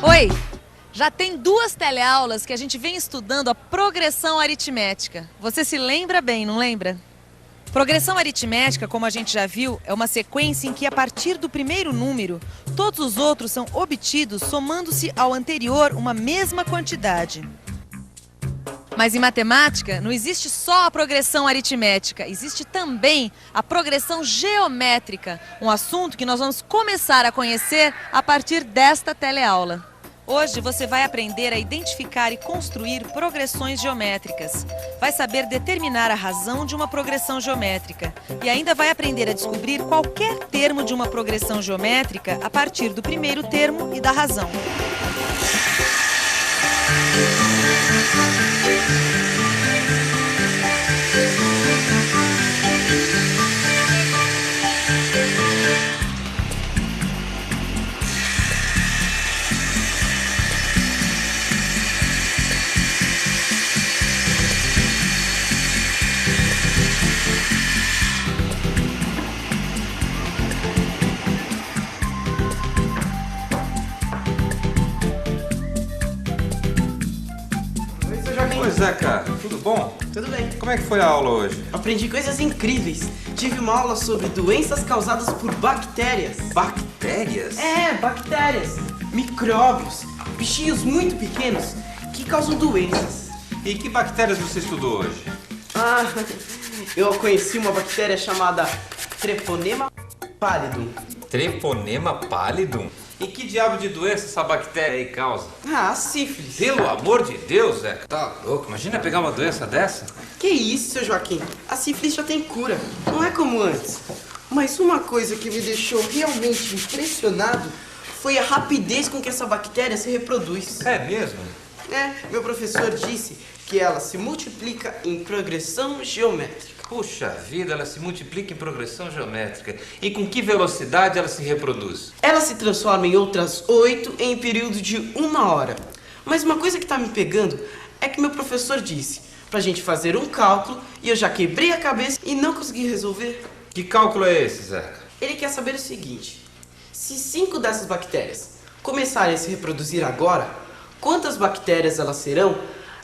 Oi! Já tem 2 teleaulas que a gente vem estudando a progressão aritmética. Você se lembra bem, não lembra? Progressão aritmética, como a gente já viu, é uma sequência em que, a partir do primeiro número, todos os outros são obtidos somando-se ao anterior uma mesma quantidade. Mas em matemática, não existe só a progressão aritmética, existe também a progressão geométrica, um assunto que nós vamos começar a conhecer a partir desta teleaula. Hoje você vai aprender a identificar e construir progressões geométricas. Vai saber determinar a razão de uma progressão geométrica e ainda vai aprender a descobrir qualquer termo de uma progressão geométrica a partir do primeiro termo e da razão. Oi, Zeca, tudo bom? Tudo bem. Como é que foi a aula hoje? Aprendi coisas incríveis. Tive uma aula sobre doenças causadas por bactérias. Bactérias? Bactérias. Micróbios, bichinhos muito pequenos que causam doenças. E que bactérias você estudou hoje? Eu conheci uma bactéria chamada Treponema pallidum. Treponema pallidum? E que diabo de doença essa bactéria aí causa? Sífilis. Pelo amor de Deus, Zeca. Tá louco? Imagina pegar uma doença dessa. Que isso, seu Joaquim? A sífilis já tem cura. Não é como antes. Mas uma coisa que me deixou realmente impressionado foi a rapidez com que essa bactéria se reproduz. É mesmo? Meu professor disse que ela se multiplica em progressão geométrica. Puxa vida, ela se multiplica em progressão geométrica. E com que velocidade ela se reproduz? Ela se transforma em outras 8 em período de 1 hora. Mas uma coisa que tá me pegando é que meu professor disse pra gente fazer um cálculo e eu já quebrei a cabeça e não consegui resolver. Que cálculo é esse, Zeca? Ele quer saber o seguinte: se 5 dessas bactérias começarem a se reproduzir agora, quantas bactérias elas serão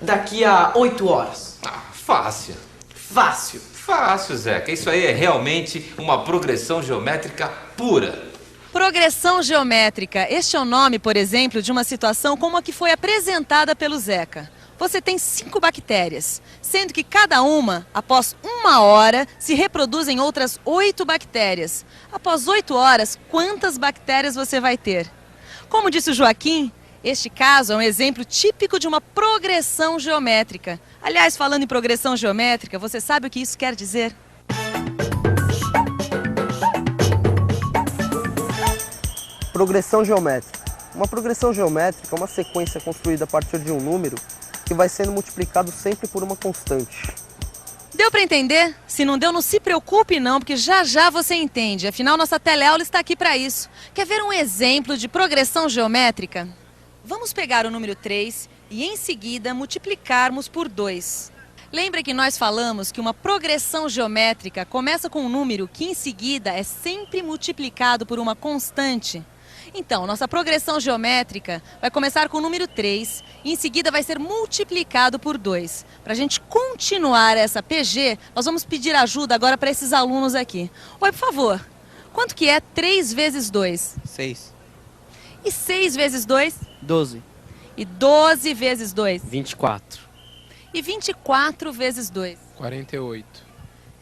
daqui a 8 horas? Fácil. Fácil. Fácil, Zeca. Isso aí é realmente uma progressão geométrica pura. Progressão geométrica. Este é o nome, por exemplo, de uma situação como a que foi apresentada pelo Zeca. Você tem 5 bactérias, sendo que cada uma, após 1 hora, se reproduzem outras 8 bactérias. Após 8 horas, quantas bactérias você vai ter? Como disse o Joaquim, este caso é um exemplo típico de uma progressão geométrica. Aliás, falando em progressão geométrica, você sabe o que isso quer dizer? Progressão geométrica. Uma progressão geométrica é uma sequência construída a partir de um número que vai sendo multiplicado sempre por uma constante. Deu para entender? Se não deu, não se preocupe não, porque já já você entende. Afinal, nossa teleaula está aqui para isso. Quer ver um exemplo de progressão geométrica? Vamos pegar o número 3 e em seguida multiplicarmos por 2. Lembra que nós falamos que uma progressão geométrica começa com um número que em seguida é sempre multiplicado por uma constante? Então, nossa progressão geométrica vai começar com o número 3 e em seguida vai ser multiplicado por 2. Para a gente continuar essa PG, nós vamos pedir ajuda agora para esses alunos aqui. Oi, por favor, quanto que é 3 vezes 2? 6. E 6 vezes 2? 12. E 12 vezes 2? 24. E 24 vezes 2? 48.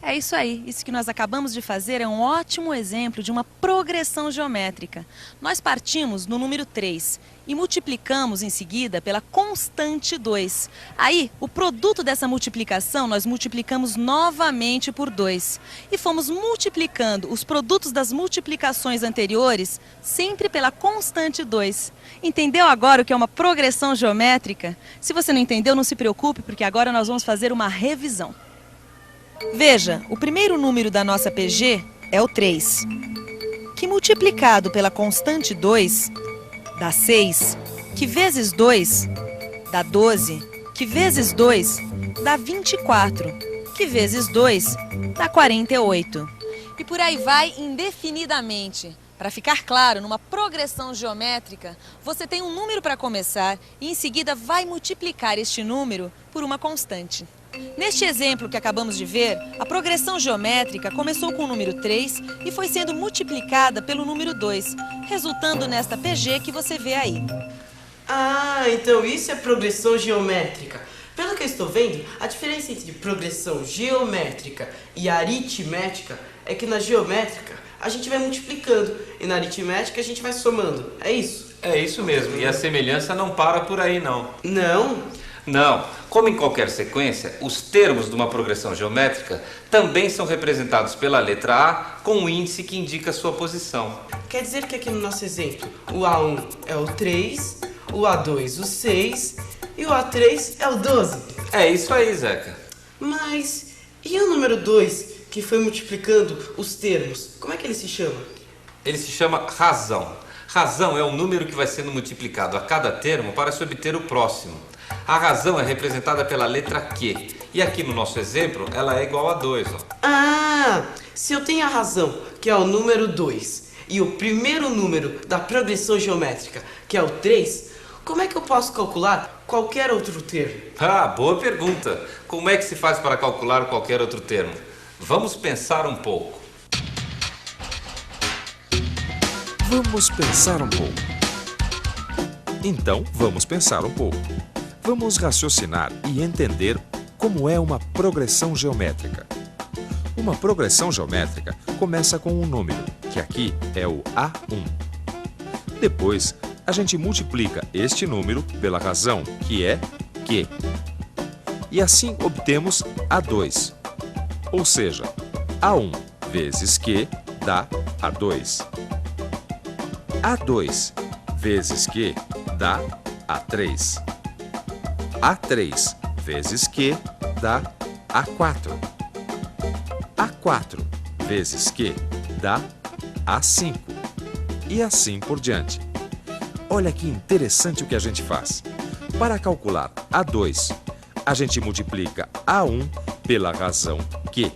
É isso aí. Isso que nós acabamos de fazer é um ótimo exemplo de uma progressão geométrica. Nós partimos no número 3 e multiplicamos em seguida pela constante 2. Aí, o produto dessa multiplicação, nós multiplicamos novamente por 2. E fomos multiplicando os produtos das multiplicações anteriores sempre pela constante 2. Entendeu agora o que é uma progressão geométrica? Se você não entendeu, não se preocupe, porque agora nós vamos fazer uma revisão. Veja, o primeiro número da nossa PG é o 3, que multiplicado pela constante 2 dá 6, que vezes 2 dá 12, que vezes 2 dá 24, que vezes 2 dá 48. E por aí vai indefinidamente. Para ficar claro, numa progressão geométrica, você tem um número para começar e em seguida vai multiplicar este número por uma constante. Neste exemplo que acabamos de ver, a progressão geométrica começou com o número 3 e foi sendo multiplicada pelo número 2, resultando nesta PG que você vê aí. Ah, então isso é progressão geométrica. Pelo que eu estou vendo, a diferença entre progressão geométrica e aritmética é que na geométrica a gente vai multiplicando e na aritmética a gente vai somando. É isso? É isso mesmo, e a semelhança não para por aí não. Não? Não, como em qualquer sequência, os termos de uma progressão geométrica também são representados pela letra A com um índice que indica a sua posição. Quer dizer que aqui no nosso exemplo, o A1 é o 3, o A2 o 6 e o A3 é o 12. É isso aí, Zeca. Mas e o número 2, que foi multiplicando os termos? Como é que ele se chama? Ele se chama razão. Razão é o número que vai sendo multiplicado a cada termo para se obter o próximo. A razão é representada pela letra Q. E aqui no nosso exemplo, ela é igual a 2. Ó. Ah, se eu tenho a razão, que é o número 2, e o primeiro número da progressão geométrica, que é o 3, como é que eu posso calcular qualquer outro termo? Ah, boa pergunta. Como é que se faz para calcular qualquer outro termo? Vamos pensar um pouco. Vamos pensar um pouco. Então, vamos pensar um pouco. Vamos raciocinar e entender como é uma progressão geométrica. Uma progressão geométrica começa com um número, que aqui é o A1. Depois, a gente multiplica este número pela razão, que é Q. E assim obtemos A2. Ou seja, A1 vezes Q dá A2. A2 vezes Q dá A3. A3 vezes Q dá A4. A4 vezes Q dá A5. E assim por diante. Olha que interessante o que a gente faz. Para calcular A2, a gente multiplica A1 pela razão Q.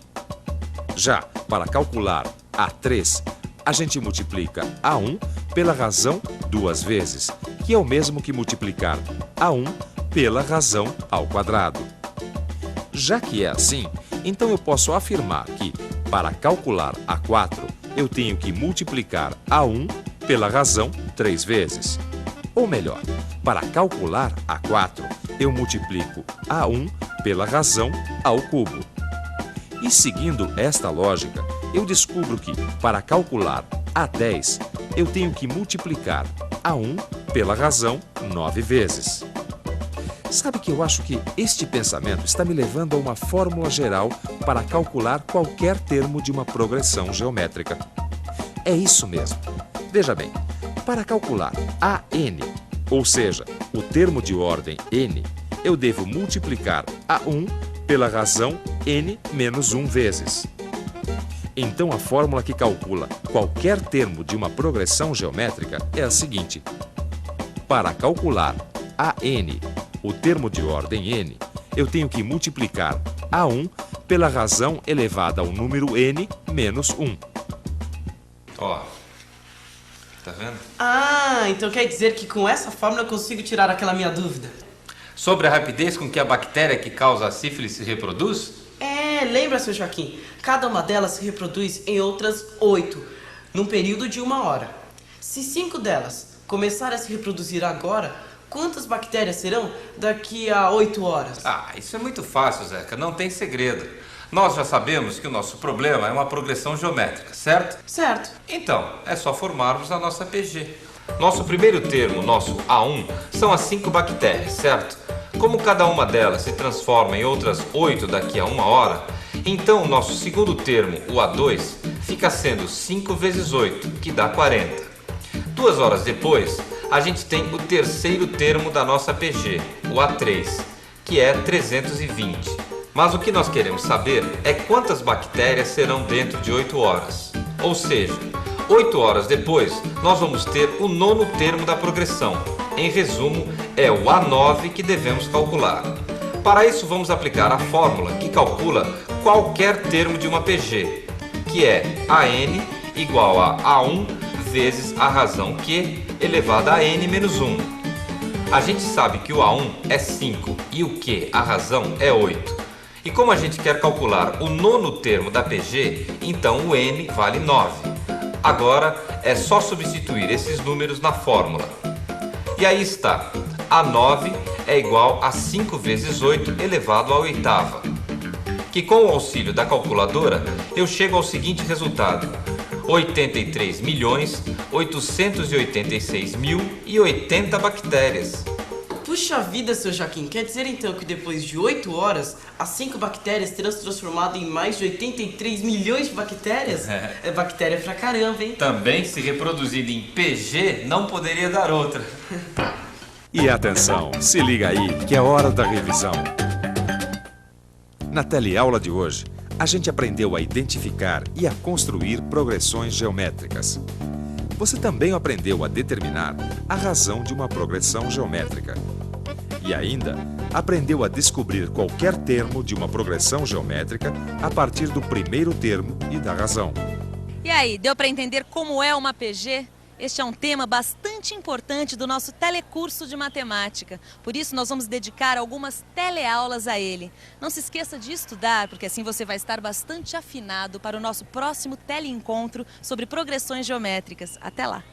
Já para calcular A3, a gente multiplica A1 pela razão duas vezes, que é o mesmo que multiplicar A1 pela razão ao quadrado. Já que é assim, então eu posso afirmar que, para calcular A4, eu tenho que multiplicar A1 pela razão 3 vezes. Ou melhor, para calcular A4, eu multiplico A1 pela razão ao cubo. E seguindo esta lógica, eu descubro que, para calcular A10, eu tenho que multiplicar A1 pela razão 9 vezes. Sabe que eu acho que este pensamento está me levando a uma fórmula geral para calcular qualquer termo de uma progressão geométrica. É isso mesmo. Veja bem, para calcular AN, ou seja, o termo de ordem n, eu devo multiplicar A1 pela razão n menos 1 vezes. Então a fórmula que calcula qualquer termo de uma progressão geométrica é a seguinte. Para calcular AN, o termo de ordem n, eu tenho que multiplicar A1 pela razão elevada ao número n menos 1. Ó, tá vendo? Ah, então quer dizer que com essa fórmula eu consigo tirar aquela minha dúvida. Sobre a rapidez com que a bactéria que causa a sífilis se reproduz? Lembra, seu Joaquim? Cada uma delas se reproduz em outras 8, num período de 1 hora. Se 5 delas começarem a se reproduzir agora, quantas bactérias serão daqui a 8 horas? Ah, isso é muito fácil, Zeca, não tem segredo. Nós já sabemos que o nosso problema é uma progressão geométrica, certo? Certo. Então, é só formarmos a nossa PG. Nosso primeiro termo, nosso A1, são as 5 bactérias, certo? Como cada uma delas se transforma em outras 8 daqui a 1 hora, então o nosso segundo termo, o A2, fica sendo 5 vezes 8, que dá 40. 2 horas depois, a gente tem o terceiro termo da nossa PG, o A3, que é 320. Mas o que nós queremos saber é quantas bactérias serão dentro de 8 horas. Ou seja, 8 horas depois, nós vamos ter o nono termo da progressão. Em resumo, é o A9 que devemos calcular. Para isso, vamos aplicar a fórmula que calcula qualquer termo de uma PG, que é AN igual a A1 vezes a razão Q elevado a n menos 1. A gente sabe que o A1 é 5 e o Q, a razão, é 8. E como a gente quer calcular o nono termo da PG, então o n vale 9. Agora é só substituir esses números na fórmula. E aí está, A9 é igual a 5 vezes 8 elevado à oitava. Que com o auxílio da calculadora, eu chego ao seguinte resultado: 83.886.080 bactérias. Puxa vida, seu Joaquim, quer dizer então que depois de 8 horas, as 5 bactérias terão se transformado em mais de 83 milhões de bactérias? É bactéria pra caramba, hein? Também, se reproduzido em PG, não poderia dar outra. E atenção, se liga aí que é hora da revisão. Na teleaula de hoje, a gente aprendeu a identificar e a construir progressões geométricas. Você também aprendeu a determinar a razão de uma progressão geométrica. E ainda aprendeu a descobrir qualquer termo de uma progressão geométrica a partir do primeiro termo e da razão. E aí, deu para entender como é uma PG? Este é um tema bastante importante do nosso telecurso de matemática. Por isso, nós vamos dedicar algumas teleaulas a ele. Não se esqueça de estudar, porque assim você vai estar bastante afinado para o nosso próximo teleencontro sobre progressões geométricas. Até lá!